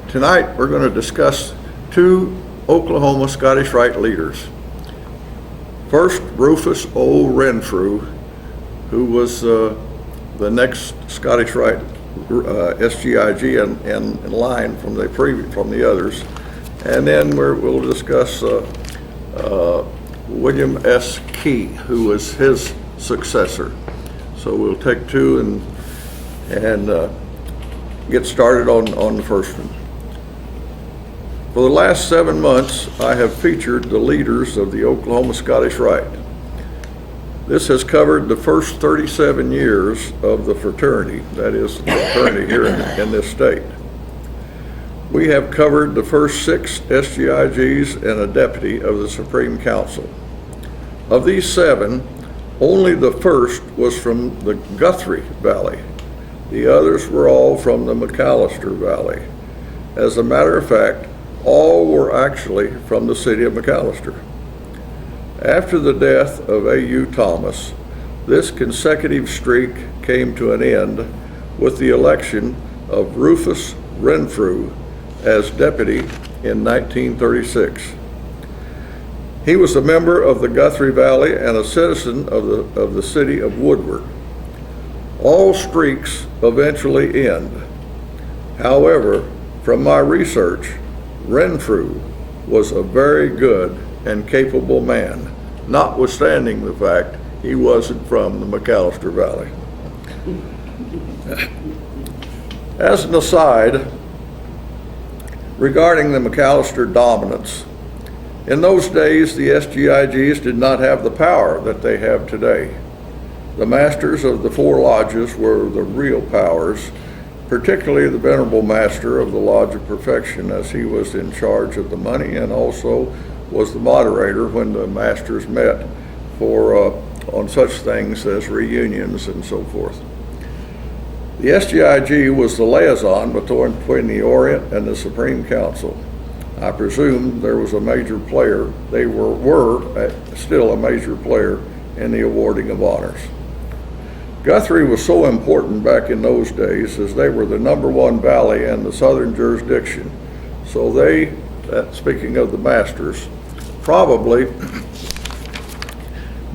Tonight we're going to discuss two Oklahoma Scottish Rite leaders. First, Rufus O. Renfrew, who was the next Scottish Rite SGIG in line from the others, and then we'll discuss William S. Key, who was his successor. So we'll take two and get started on the first one. For the last 7 months, I have featured the leaders of the Oklahoma Scottish Rite. This has covered the first 37 years of the fraternity, that is, the fraternity here in this state. We have covered the first 6 SGIGs and a deputy of the Supreme Council. Of these 7, only the first was from the Guthrie Valley. The others were all from the McAlester Valley. As a matter of fact, all were actually from the city of McAlester. After the death of A.U. Thomas, this consecutive streak came to an end with the election of Rufus Renfrew as deputy in 1936. He was a member of the Guthrie Valley and a citizen of the city of Woodward. All streaks eventually end. However, from my research, Renfrew was a very good and capable man, notwithstanding the fact he wasn't from the McAlester Valley. As an aside, regarding the McAlester dominance, in those days the SGIGs did not have the power that they have today. The masters of the 4 lodges were the real powers, particularly the Venerable Master of the Lodge of Perfection, as he was in charge of the money and also was the moderator when the masters met for on such things as reunions and so forth. The SGIG was the liaison between the Orient and the Supreme Council. I presume there was a major player. They were still a major player in the awarding of honors. Guthrie was so important back in those days as they were the #1 valley in the southern jurisdiction. So they, speaking of the masters, probably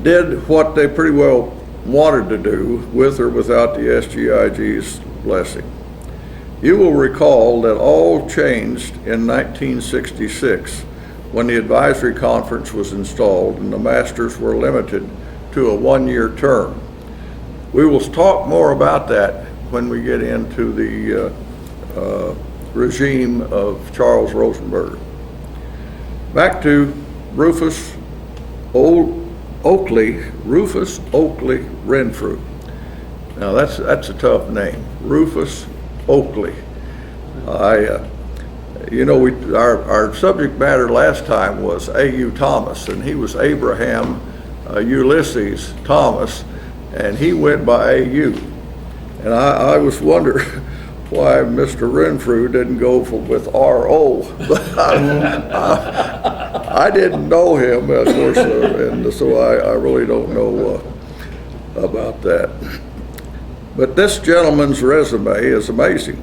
did what they pretty well wanted to do with or without the SGIG's blessing. You will recall that all changed in 1966 when the advisory conference was installed and the masters were limited to a 1-year term. We will talk more about that when we get into the regime of Charles Rosenberg. Back to Rufus Oakley Renfrew. Now that's a tough name, Rufus Oakley. Our subject matter last time was A.U. Thomas, and he was Abraham Ulysses Thomas, and he went by A.U. And I was wondering why Mr. Renfrew didn't go with R.O. But I didn't know him, of course, and so I really don't know about that. But this gentleman's resume is amazing.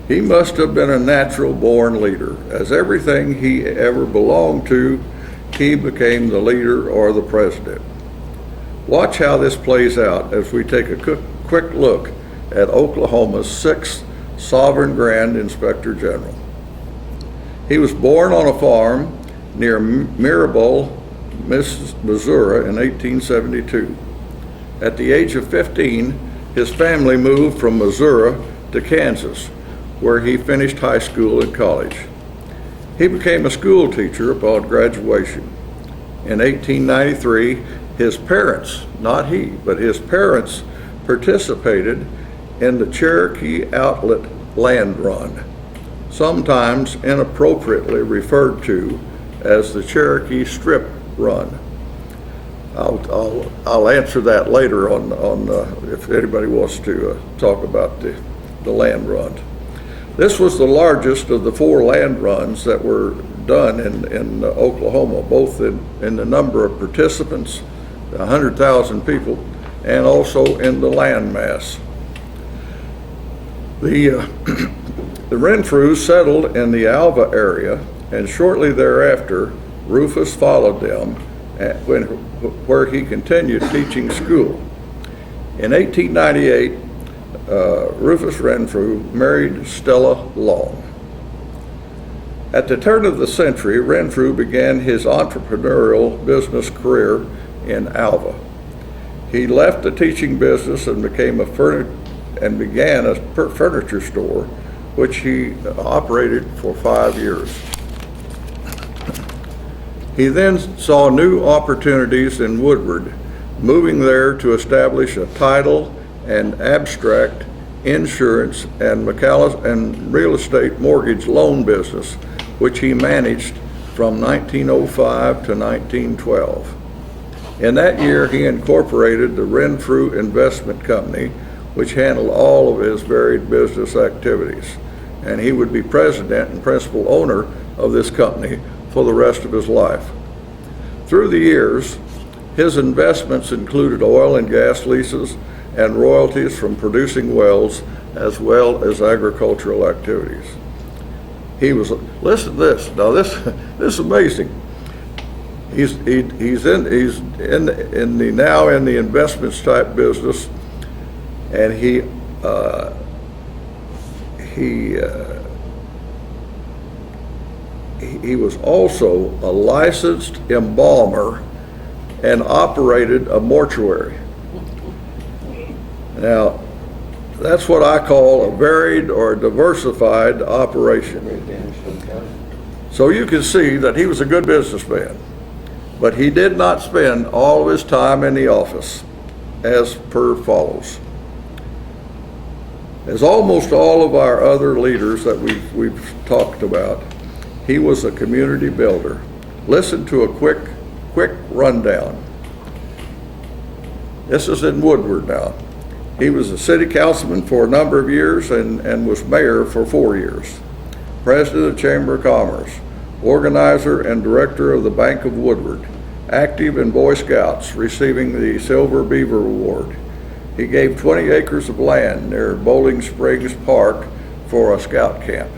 He must have been a natural-born leader, as everything he ever belonged to, he became the leader or the president. Watch how this plays out as we take a quick look at Oklahoma's 6th Sovereign Grand Inspector General. He was born on a farm near Mirabel, Missouri in 1872. At the age of 15, his family moved from Missouri to Kansas, where he finished high school and college. He became a school teacher upon graduation. In 1893, his parents, not he, but his parents participated in the Cherokee Outlet Land Run, sometimes inappropriately referred to as the Cherokee Strip Run. I'll answer that later on if anybody wants to talk about the land run. This was the largest of the 4 land runs that were done in Oklahoma, both in the number of participants, 100,000 people, and also in the land mass. The Renfrews settled in the Alva area, and shortly thereafter, Rufus followed them, where he continued teaching school. In 1898, Rufus Renfrew married Stella Long. At the turn of the century, Renfrew began his entrepreneurial business career in Alva. He left the teaching business and began a furniture store, which he operated for 5 years. He then saw new opportunities in Woodward, moving there to establish a title and abstract insurance and McAlester and real estate mortgage loan business, which he managed from 1905 to 1912. In that year, he incorporated the Renfrew Investment Company, which handled all of his varied business activities, and he would be president and principal owner of this company for the rest of his life. Through the years, his investments included oil and gas leases and royalties from producing wells, as well as agricultural activities. Listen to this. Now this is amazing. He's in the investments type business, and he was also a licensed embalmer and operated a mortuary. Now, that's what I call a varied or diversified operation. So you can see that he was a good businessman, but he did not spend all of his time in the office, as per follows. As almost all of our other leaders that we've talked about, he was a community builder. Listen to a quick rundown. This is in Woodward now. He was a city councilman for a number of years and was mayor for 4 years. President of the Chamber of Commerce, organizer and director of the Bank of Woodward, active in Boy Scouts, receiving the Silver Beaver Award. He gave 20 acres of land near Bowling Springs Park for a scout camp.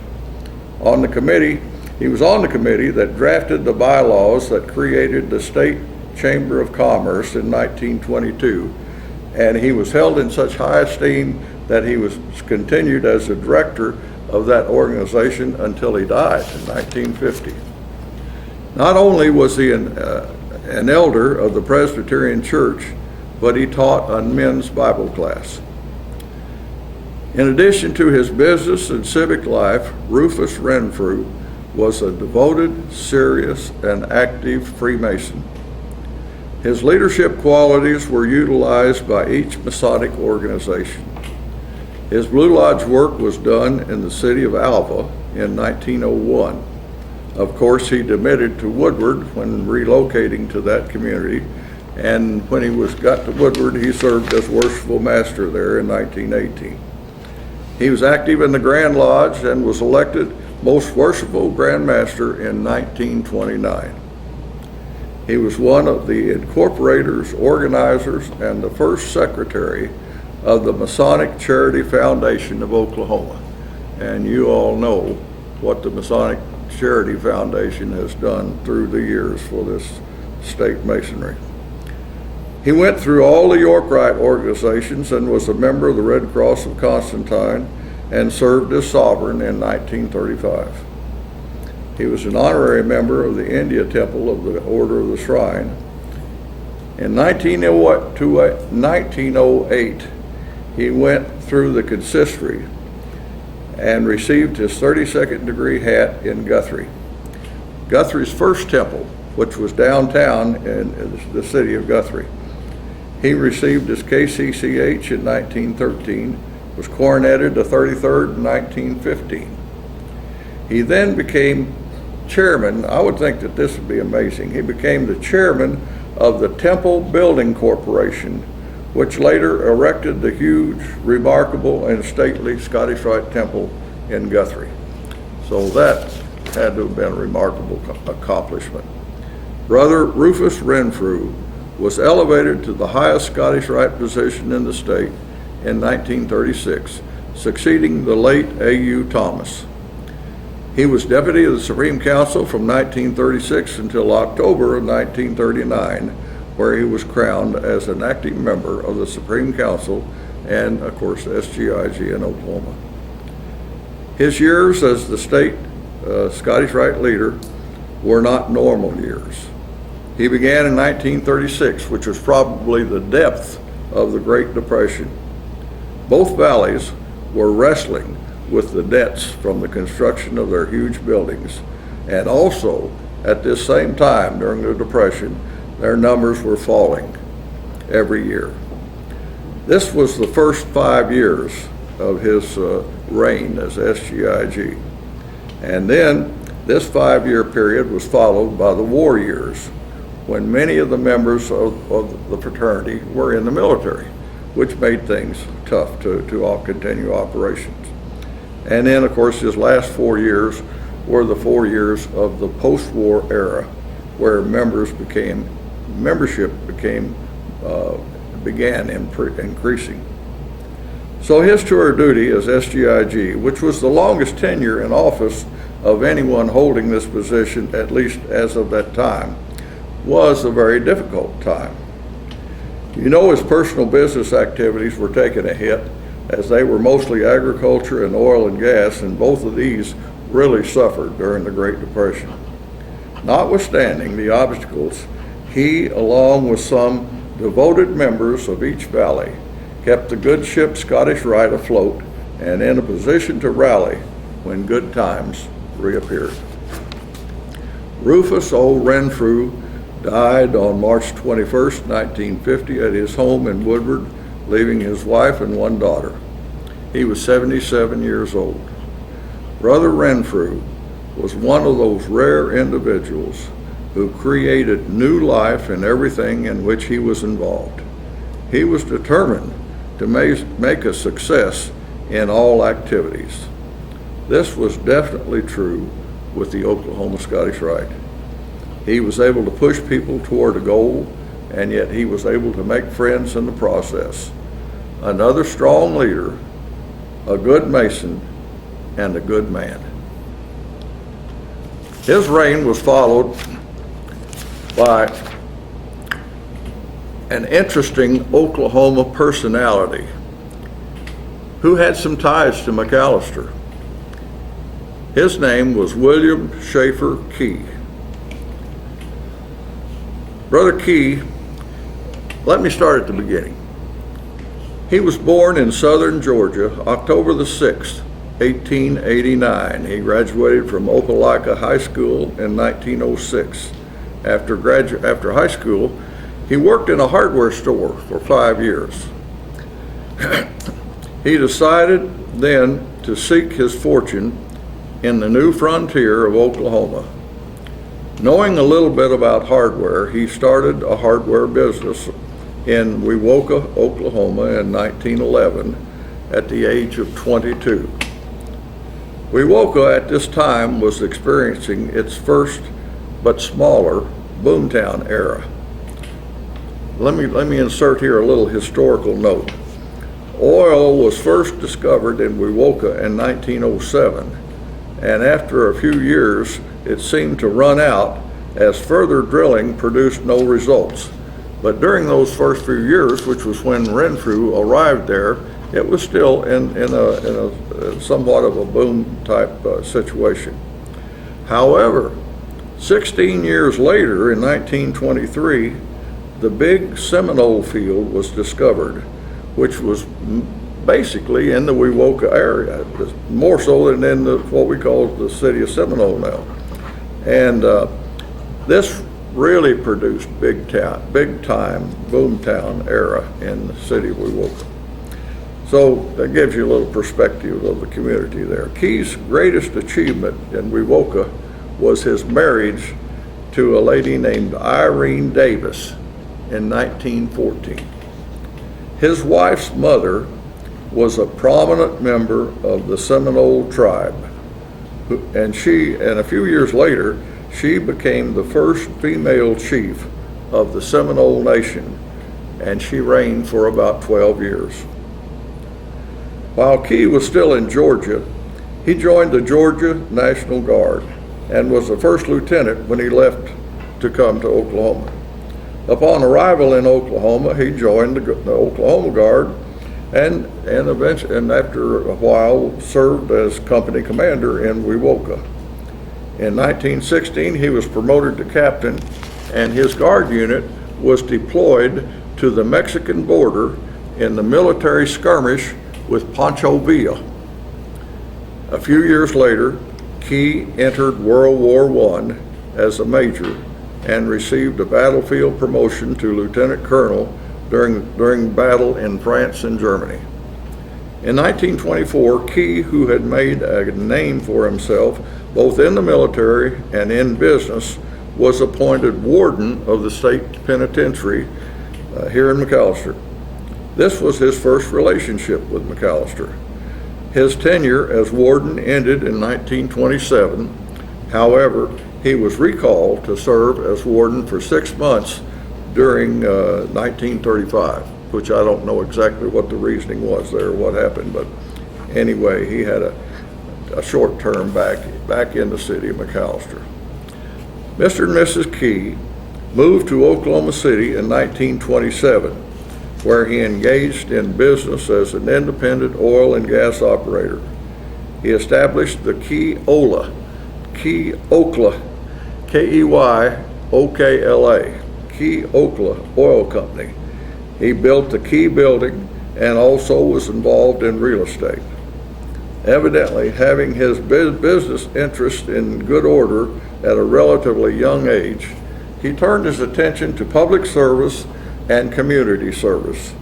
He was on the committee that drafted the bylaws that created the State Chamber of Commerce in 1922, and he was held in such high esteem that he was continued as the director of that organization until he died in 1950. Not only was he an elder of the Presbyterian Church, but he taught a men's Bible class. In addition to his business and civic life, Rufus Renfrew was a devoted, serious, and active Freemason. His leadership qualities were utilized by each Masonic organization. His Blue Lodge work was done in the city of Alva in 1901. Of course, he demitted to Woodward when relocating to that community, and when he got to Woodward, he served as worshipful master there in 1918. He was active in the Grand Lodge and was elected Most Worshipful Grand Master in 1929. He was one of the incorporators, organizers, and the first secretary of the Masonic Charity Foundation of Oklahoma. And you all know what the Masonic Charity Foundation has done through the years for this state masonry. He went through all the Yorkite organizations and was a member of the Red Cross of Constantine and served as sovereign in 1935. He was an honorary member of the India Temple of the Order of the Shrine. In 1908, he went through the consistory and received his 32nd degree hat in Guthrie. Guthrie's first temple, which was downtown in the city of Guthrie. He received his KCCH in 1913, was coroneted the 33rd in 1915. He then became chairman. I would think that this would be amazing. He became the chairman of the Temple Building Corporation, which later erected the huge, remarkable, and stately Scottish Rite Temple in Guthrie. So that had to have been a remarkable accomplishment. Brother Rufus Renfrew was elevated to the highest Scottish Rite position in the state in 1936 succeeding the late A.U. Thomas. He was deputy of the Supreme Council from 1936 until October of 1939, where he was crowned as an acting member of the Supreme Council and, of course, SGIG in Oklahoma. His years as the state Scottish Rite leader were not normal years. He began in 1936, which was probably the depth of the Great Depression. Both valleys were wrestling with the debts from the construction of their huge buildings, and also at this same time during the Depression, their numbers were falling every year. This was the first 5 years of his reign as SGIG. And then this 5-year period was followed by the war years, when many of the members of the fraternity were in the military, which made things tough to all continue operations. And then, of course, his last 4 years were the 4 years of the post-war era, where membership began increasing. So his tour of duty as SGIG, which was the longest tenure in office of anyone holding this position, at least as of that time, was a very difficult time. You know, his personal business activities were taking a hit, as they were mostly agriculture and oil and gas, and both of these really suffered during the Great Depression. Notwithstanding the obstacles, he, along with some devoted members of each valley, kept the good ship Scottish Rite afloat and in a position to rally when good times reappeared. Rufus O. Renfrew died on March 21st, 1950 at his home in Woodward, leaving his wife and 1 daughter. He was 77 years old. Brother Renfrew was one of those rare individuals who created new life in everything in which he was involved. He was determined to make a success in all activities. This was definitely true with the Oklahoma Scottish Rite. He was able to push people toward a goal, and yet he was able to make friends in the process. Another strong leader, a good Mason, and a good man. His reign was followed by an interesting Oklahoma personality who had some ties to McAlester. His name was William Schaefer Key. Brother Key, let me start at the beginning. He was born in southern Georgia, October the 6th, 1889. He graduated from Opelika High School in 1906. After high school, he worked in a hardware store for 5 years. He decided then to seek his fortune in the new frontier of Oklahoma. Knowing a little bit about hardware, he started a hardware business in Wewoka, Oklahoma in 1911 at the age of 22. Wewoka at this time was experiencing its first but smaller boomtown era. Let me insert here a little historical note. Oil was first discovered in Wewoka in 1907, and after a few years it seemed to run out as further drilling produced no results. But during those first few years, which was when Renfrew arrived there, it was still in a somewhat of a boom type situation. However, 16 years later, in 1923, the big Seminole field was discovered, which was basically in the Wewoka area, more so than in what we call the city of Seminole now. And this really produced big time boomtown era in the city of Wewoka. So that gives you a little perspective of the community there. Key's greatest achievement in Wewoka was his marriage to a lady named Irene Davis in 1914. His wife's mother was a prominent member of the Seminole tribe, and a few years later, she became the first female chief of the Seminole Nation, and she reigned for about 12 years. While Key was still in Georgia, he joined the Georgia National Guard and was the first lieutenant when he left to come to Oklahoma. Upon arrival in Oklahoma, he joined the Oklahoma Guard and eventually, and after a while, served as company commander in Wewoka. In 1916, he was promoted to captain, and his guard unit was deployed to the Mexican border in the military skirmish with Pancho Villa. A few years later, Key entered World War I as a major and received a battlefield promotion to lieutenant colonel during battle in France and Germany. In 1924, Key, who had made a name for himself both in the military and in business, was appointed warden of the state penitentiary here in McAlester. This was his first relationship with McAlester. His tenure as warden ended in 1927. However, he was recalled to serve as warden for 6 months during 1935, which I don't know exactly what the reasoning was there, what happened, but anyway, he had a short term back in the city of McAlester. Mr. and Mrs. Key moved to Oklahoma City in 1927, where he engaged in business as an independent oil and gas operator. He established the Keyokla, Keyokla, Keyokla Oil Company. He built the Key building and also was involved in real estate. Evidently, having his business interest in good order at a relatively young age, he turned his attention to public service and community service.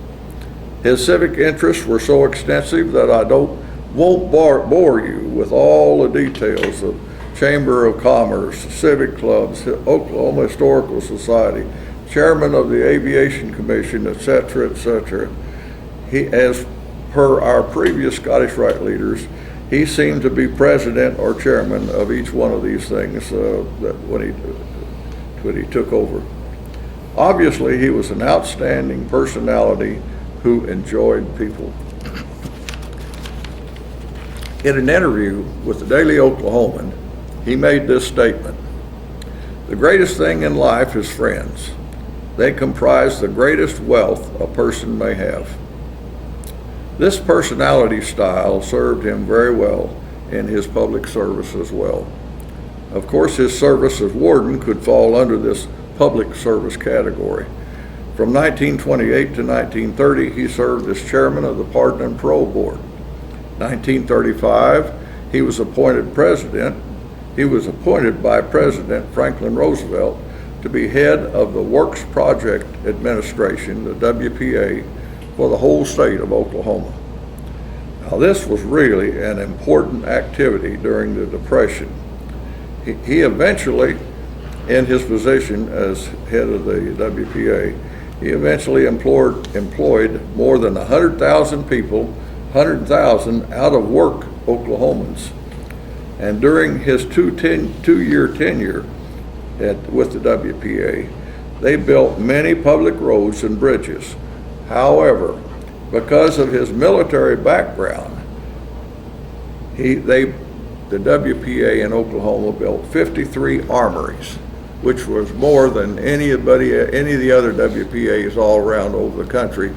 His civic interests were so extensive that I won't bore you with all the details of Chamber of Commerce, civic clubs, Oklahoma Historical Society, chairman of the Aviation Commission, etc., etc. As per our previous Scottish Rite leaders, he seemed to be president or chairman of each one of these things when he took over. Obviously, he was an outstanding personality who enjoyed people. In an interview with the Daily Oklahoman, he made this statement: "The greatest thing in life is friends. They comprise the greatest wealth a person may have." This personality style served him very well in his public service as well. Of course, his service as warden could fall under this public service category. From 1928 to 1930, he served as chairman of the Pardon and Parole Board. 1935, he was appointed by President Franklin Roosevelt to be head of the Works Project Administration, the WPA, for the whole state of Oklahoma. Now, this was really an important activity during the Depression. He eventually, in his position as head of the WPA, he eventually employed more than 100,000 people, 100,000 out-of-work Oklahomans. And during his two-year tenure with the WPA, they built many public roads and bridges. However, because of his military background, the WPA in Oklahoma built 53 armories, which was more than any of the other WPAs all around over the country.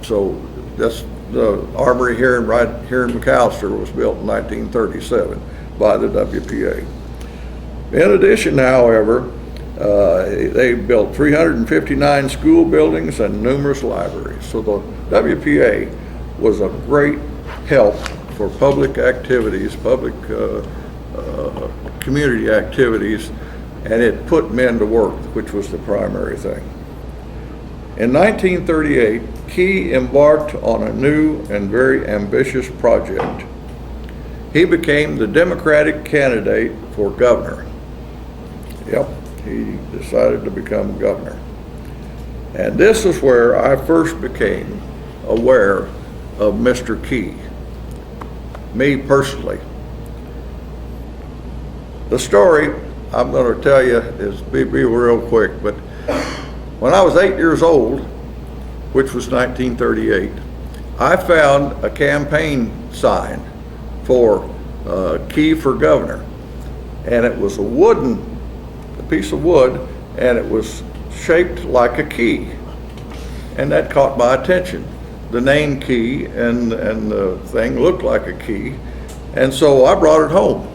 So that's the armory right here in McAlester was built in 1937 by the WPA. In addition, however, they built 359 school buildings and numerous libraries. So the WPA was a great help for public activities, community activities, and it put men to work, which was the primary thing. In 1938, Key embarked on a new and very ambitious project. He became the Democratic candidate for governor. Yep, he decided to become governor. And this is where I first became aware of Mr. Key, me personally. The story I'm going to tell you is be real quick, but when I was 8 years old, which was 1938, I found a campaign sign for Key for governor, and it was a piece of wood, and it was shaped like a key, and that caught my attention. The name Key and the thing looked like a key, and so I brought it home.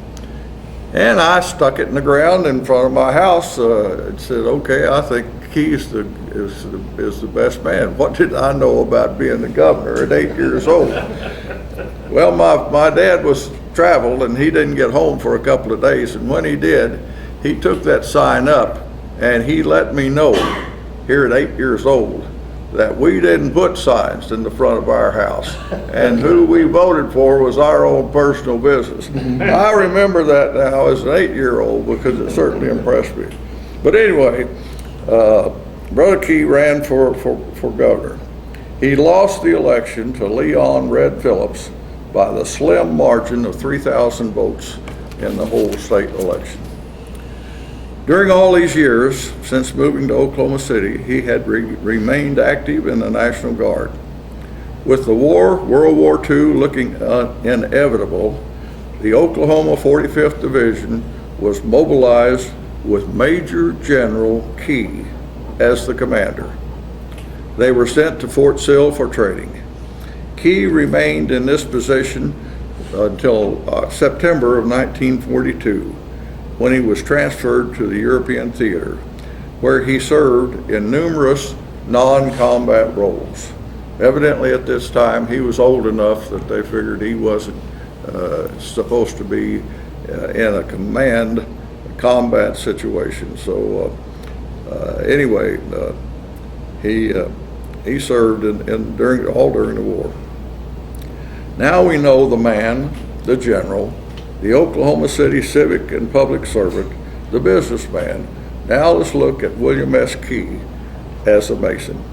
And I stuck it in the ground in front of my house and said, okay, I think Key is the best man. What did I know about being the governor at 8 years old? Well, my dad was traveled and he didn't get home for a couple of days, and when he did, he took that sign up and he let me know here at 8 years old that we didn't put signs in the front of our house, and who we voted for was our own personal business. I remember that now as an 8-year-old because it certainly impressed me. But anyway, Brother Key ran for governor. He lost the election to Leon Red Phillips by the slim margin of 3,000 votes in the whole state election. During all these years, since moving to Oklahoma City, he had remained active in the National Guard. With the World War II looking inevitable, the Oklahoma 45th Division was mobilized with Major General Key as the commander. They were sent to Fort Sill for training. Key remained in this position until September of 1942. When he was transferred to the European theater, where he served in numerous non-combat roles. Evidently at this time, he was old enough that they figured he wasn't supposed to be in a combat situation. So anyway, he served during the war. Now we know the man, the general, the Oklahoma City civic and public servant, the businessman. Now let's look at William S. Key as a Mason.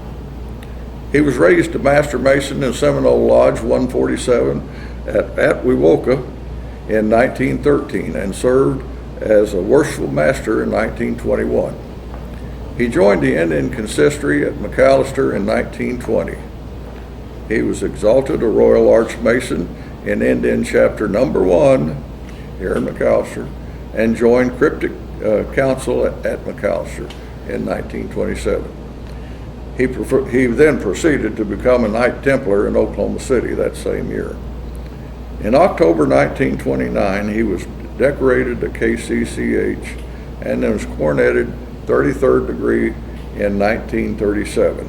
He was raised a Master Mason in Seminole Lodge 147 at Wewoka in 1913 and served as a worshipful master in 1921. He joined the Indian consistory at McAlester in 1920. He was exalted a Royal Arch Mason in Indian Chapter Number 1 here in McAlester, and joined Cryptic Council at McAlester in 1927. He then proceeded to become a Knight Templar in Oklahoma City that same year. In October 1929, he was decorated a KCCH and then was coroneted 33rd degree in 1937.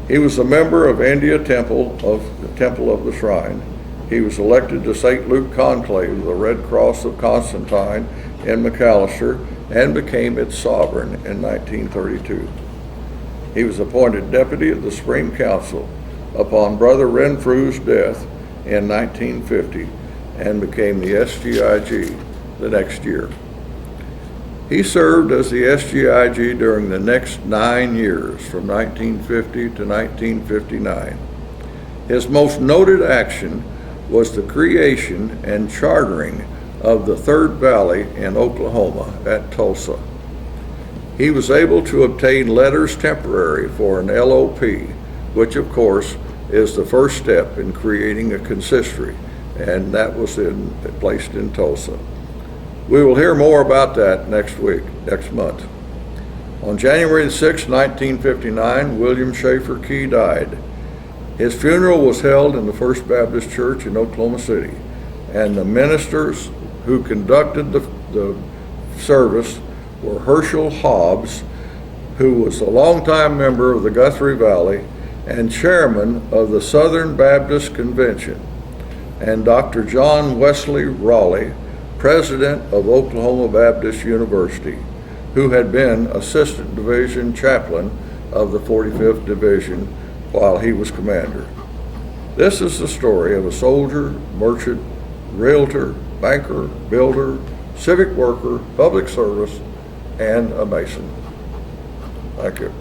He was a member of India Temple of the Shrine. He was elected to St. Luke Conclave of the Red Cross of Constantine in McAlester and became its sovereign in 1932. He was appointed deputy of the Supreme Council upon Brother Renfrew's death in 1950 and became the SGIG the next year. He served as the SGIG during the next 9 years, from 1950 to 1959. His most noted action was the creation and chartering of the Third Valley in Oklahoma at Tulsa. He was able to obtain letters temporary for an LOP, which of course is the first step in creating a consistory, and that was placed in Tulsa. We will hear more about that next month. On January 6, 1959, William Schaefer Key died. His funeral was held in the First Baptist Church in Oklahoma City, and the ministers who conducted the service were Herschel Hobbs, who was a longtime member of the Guthrie Valley and chairman of the Southern Baptist Convention, and Dr. John Wesley Raleigh, president of Oklahoma Baptist University, who had been assistant division chaplain of the 45th Division while he was commander. This is the story of a soldier, merchant, realtor, banker, builder, civic worker, public service, and a Mason. Thank you.